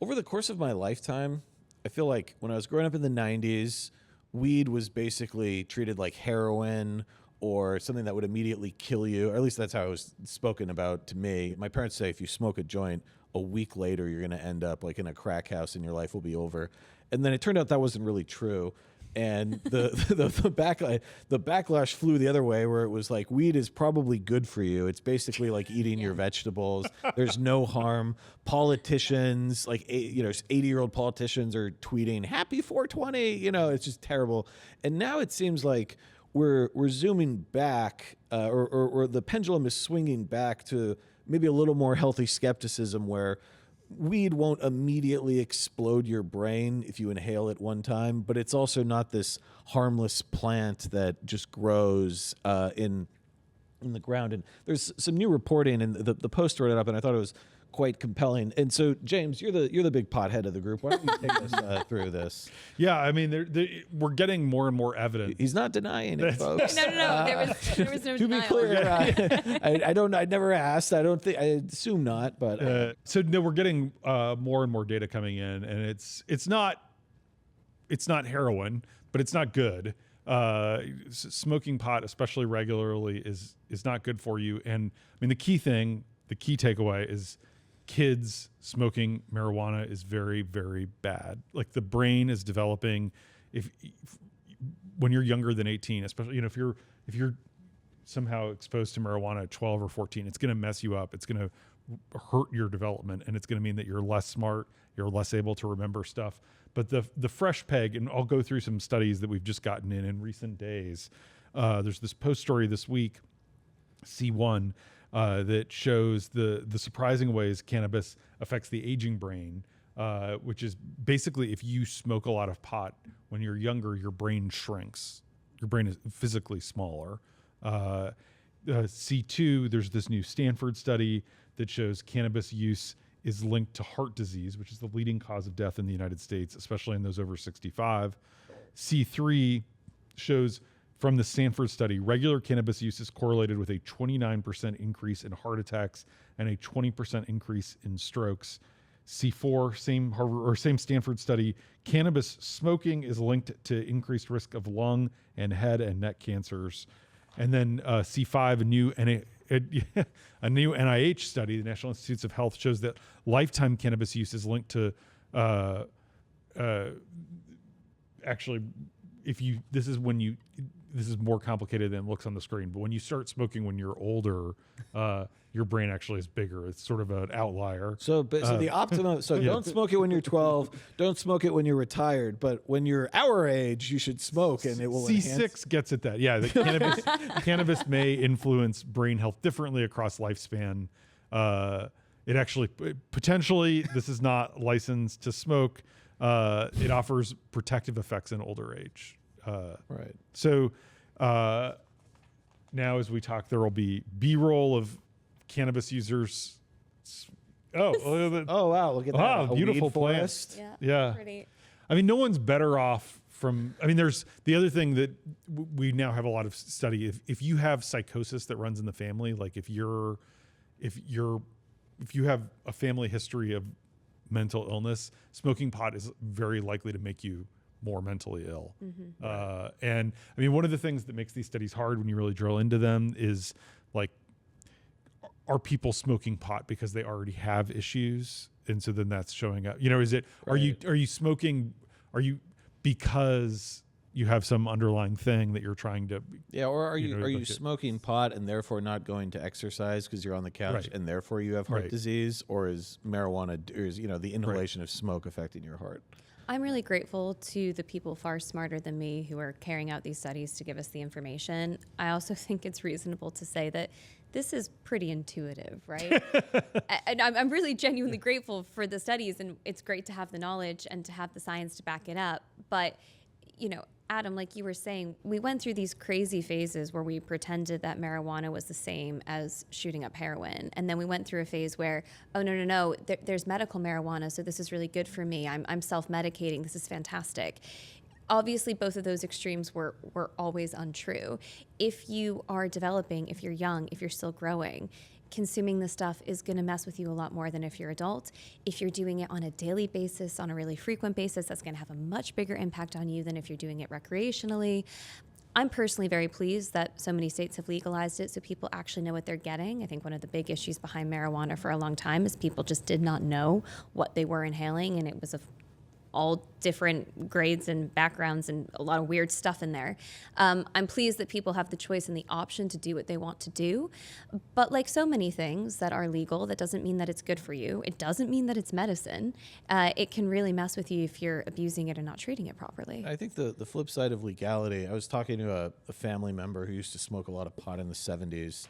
Over the course of my lifetime, I feel like when I was growing up in the 90s, weed was basically treated like heroin or something that would immediately kill you, or at least that's how it was spoken about to me. My parents say if you smoke a joint, a week later you're going to end up like in a crack house and your life will be over. And then it turned out that wasn't really true. And the backlash flew the other way, where it was like, weed is probably good for you. It's basically like eating your vegetables. There's no harm. Politicians, like 80-year-old politicians, are tweeting "Happy 420." It's just terrible. And now it seems like we're zooming back, or the pendulum is swinging back to maybe a little more healthy skepticism, where weed won't immediately explode your brain if you inhale it one time, but it's also not this harmless plant that just grows in the ground. And there's some new reporting, and the Post wrote it up, and I thought it was quite compelling. And so, James, you're the big pothead of the group. Why don't you take us through this? Yeah, I mean, we're getting more and more evidence. He's not denying it, folks. No. There was no to denial. be clear, I never asked. I assume not. But so no, we're getting more and more data coming in, and it's not heroin, but it's not good. Smoking pot, especially regularly, is not good for you. And I mean, the key takeaway is kids smoking marijuana is very, very bad. Like, the brain is developing when you're younger than 18, especially, if you're somehow exposed to marijuana at 12 or 14, it's going to mess you up. It's going to hurt your development, and it's going to mean that you're less smart, you're less able to remember stuff. But the fresh peg, and I'll go through some studies that we've just gotten in recent days. There's this Post story this week, C1, that shows the surprising ways cannabis affects the aging brain, which is basically, if you smoke a lot of pot when you're younger, your brain shrinks. Your brain is physically smaller. C2, there's this new Stanford study that shows cannabis use is linked to heart disease, which is the leading cause of death in the United States, especially in those over 65. C3 shows, from the Stanford study, regular cannabis use is correlated with a 29% increase in heart attacks and a 20% increase in strokes. C4, same Stanford study, cannabis smoking is linked to increased risk of lung and head and neck cancers. And then C5, a new NIH study, the National Institutes of Health, shows that lifetime cannabis use is linked to actually, this is more complicated than it looks on the screen, but when you start smoking when you're older, your brain actually is bigger. It's sort of an outlier. So the optimum. So don't smoke it when you're 12. Don't smoke it when you're retired. But when you're our age, you should smoke, and it will C6 enhance. gets at that. Yeah, the cannabis may influence brain health differently across lifespan. It actually potentially, this is not licensed to smoke. It offers protective effects in older age. Right. So now, as we talk, there will be B-roll of cannabis users. Oh wow! Look at that! Wow, A beautiful weed plant. forest. Yeah. Pretty. I mean, no one's better off from. I mean, there's the other thing that we now have a lot of study. If you have psychosis that runs in the family, like if you have a family history of mental illness, smoking pot is very likely to make you more mentally ill. Mm-hmm. And I mean, one of the things that makes these studies hard when you really drill into them is, like, are people smoking pot because they already have issues? And so then that's showing up, is it, right. Are you smoking, because you have some underlying thing that you're trying to, or are you smoking pot and therefore not going to exercise because you're on the couch, right. and therefore you have heart disease, or is marijuana, or is, the inhalation of smoke affecting your heart? I'm really grateful to the people far smarter than me who are carrying out these studies to give us the information. I also think it's reasonable to say that this is pretty intuitive, right? And I'm really genuinely grateful for the studies, and it's great to have the knowledge and to have the science to back it up. But, Adam, like you were saying, we went through these crazy phases where we pretended that marijuana was the same as shooting up heroin. And then we went through a phase where, oh, no, there's medical marijuana, so this is really good for me. I'm self-medicating. This is fantastic. Obviously, both of those extremes were always untrue. If you are developing, if you're young, if you're still growing, consuming this stuff is going to mess with you a lot more than if you're adult. If you're doing it on a daily basis, on a really frequent basis, that's going to have a much bigger impact on you than if you're doing it recreationally. I'm personally very pleased that so many states have legalized it so people actually know what they're getting. I think one of the big issues behind marijuana for a long time is people just did not know what they were inhaling, and it was all different grades and backgrounds and a lot of weird stuff in there. I'm pleased that people have the choice and the option to do what they want to do. But like so many things that are legal, that doesn't mean that it's good for you. It doesn't mean that it's medicine. It can really mess with you if you're abusing it or not treating it properly. I think the flip side of legality, I was talking to a family member who used to smoke a lot of pot in the 70s.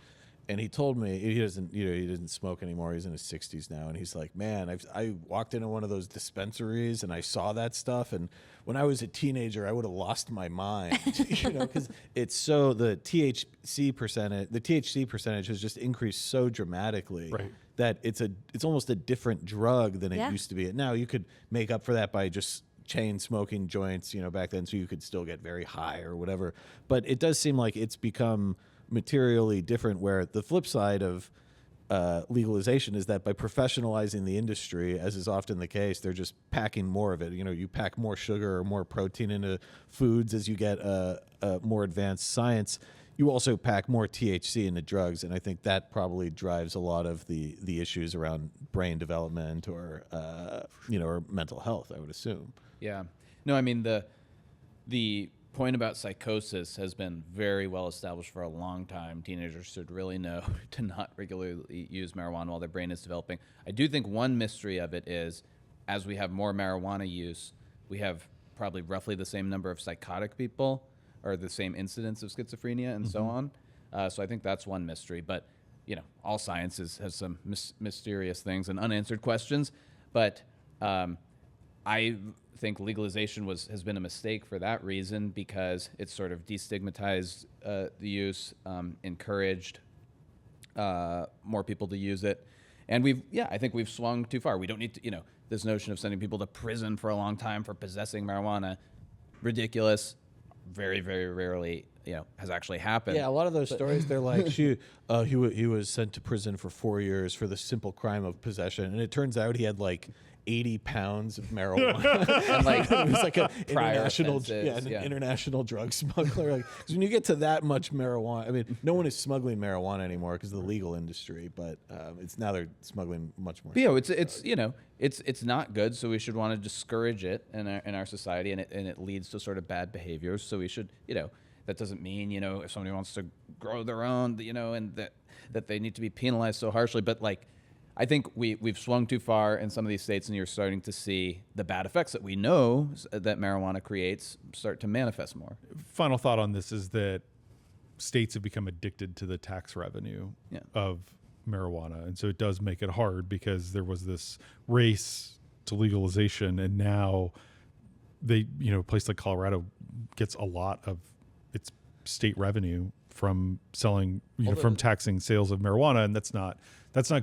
And he told me he doesn't smoke anymore. He's in his 60s now, and he's like, "Man, I walked into one of those dispensaries and I saw that stuff. And when I was a teenager, I would have lost my mind, because it's so the THC percentage has just increased so dramatically that it's almost a different drug than it used to be. Now you could make up for that by just chain smoking joints, back then, so you could still get very high or whatever. But it does seem like it's become materially different, where the flip side of legalization is that by professionalizing the industry, as is often the case, they're just packing more of it. You pack more sugar or more protein into foods as you get more advanced science. You also pack more THC into drugs, and I think that probably drives a lot of the issues around brain development or or mental health, I would assume. Yeah. No, I mean, the point about psychosis has been very well established for a long time. Teenagers should really know to not regularly use marijuana while their brain is developing. I do think one mystery of it is, as we have more marijuana use, we have probably roughly the same number of psychotic people, or the same incidence of schizophrenia and so on. So I think that's one mystery. But, all science has some mysterious things and unanswered questions. But I think legalization has been a mistake for that reason, because it's sort of destigmatized the use, encouraged more people to use it. And I think we've swung too far. We don't need to, this notion of sending people to prison for a long time for possessing marijuana, ridiculous, very, very rarely, has actually happened. Yeah, a lot of those stories, they're like, he was sent to prison for 4 years for the simple crime of possession. And it turns out he had like 80 pounds of marijuana. And it was like an prior international drug smuggler. Because when you get to that much marijuana, I mean, no one is smuggling marijuana anymore because of the legal industry, but now they're smuggling much more. It's not good, so we should want to discourage it in our society, and it leads to sort of bad behaviors. So we should, that doesn't mean, if somebody wants to grow their own, and that they need to be penalized so harshly. But I think we've swung too far in some of these states, and you're starting to see the bad effects that we know that marijuana creates start to manifest more. Final thought on this is that states have become addicted to the tax revenue of marijuana. And so it does make it hard, because there was this race to legalization, and now a place like Colorado gets a lot of its state revenue from selling, from taxing sales of marijuana. And that's not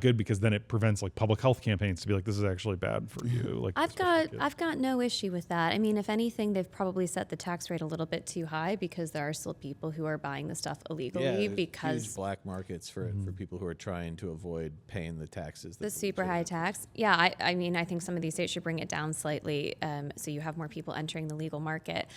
good, because then it prevents public health campaigns to be like, this is actually bad for you. I've got no issue with that. I mean, if anything, they've probably set the tax rate a little bit too high, because there are still people who are buying the stuff illegally because huge black markets for people who are trying to avoid paying the taxes. The super high tax. Yeah, I mean, I think some of these states should bring it down slightly, so you have more people entering the legal market.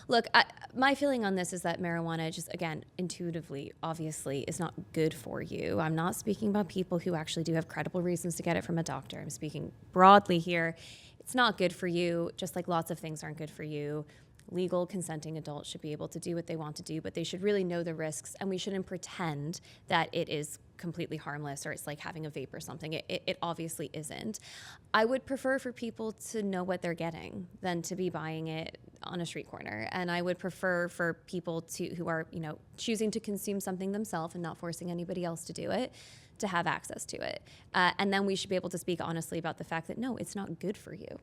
Look, my feeling on this is that marijuana, just again, intuitively, obviously, is not good for you. I'm not speaking about people who actually do have credible reasons to get it from a doctor. I'm speaking broadly here. It's not good for you, just like lots of things aren't good for you. Legal, consenting adults should be able to do what they want to do, but they should really know the risks, and we shouldn't pretend that it is completely harmless or it's like having a vape or something. It obviously isn't. I would prefer for people to know what they're getting than to be buying it on a street corner. And I would prefer for people who are, choosing to consume something themselves and not forcing anybody else to do it, to have access to it. And then we should be able to speak honestly about the fact that, no, it's not good for you.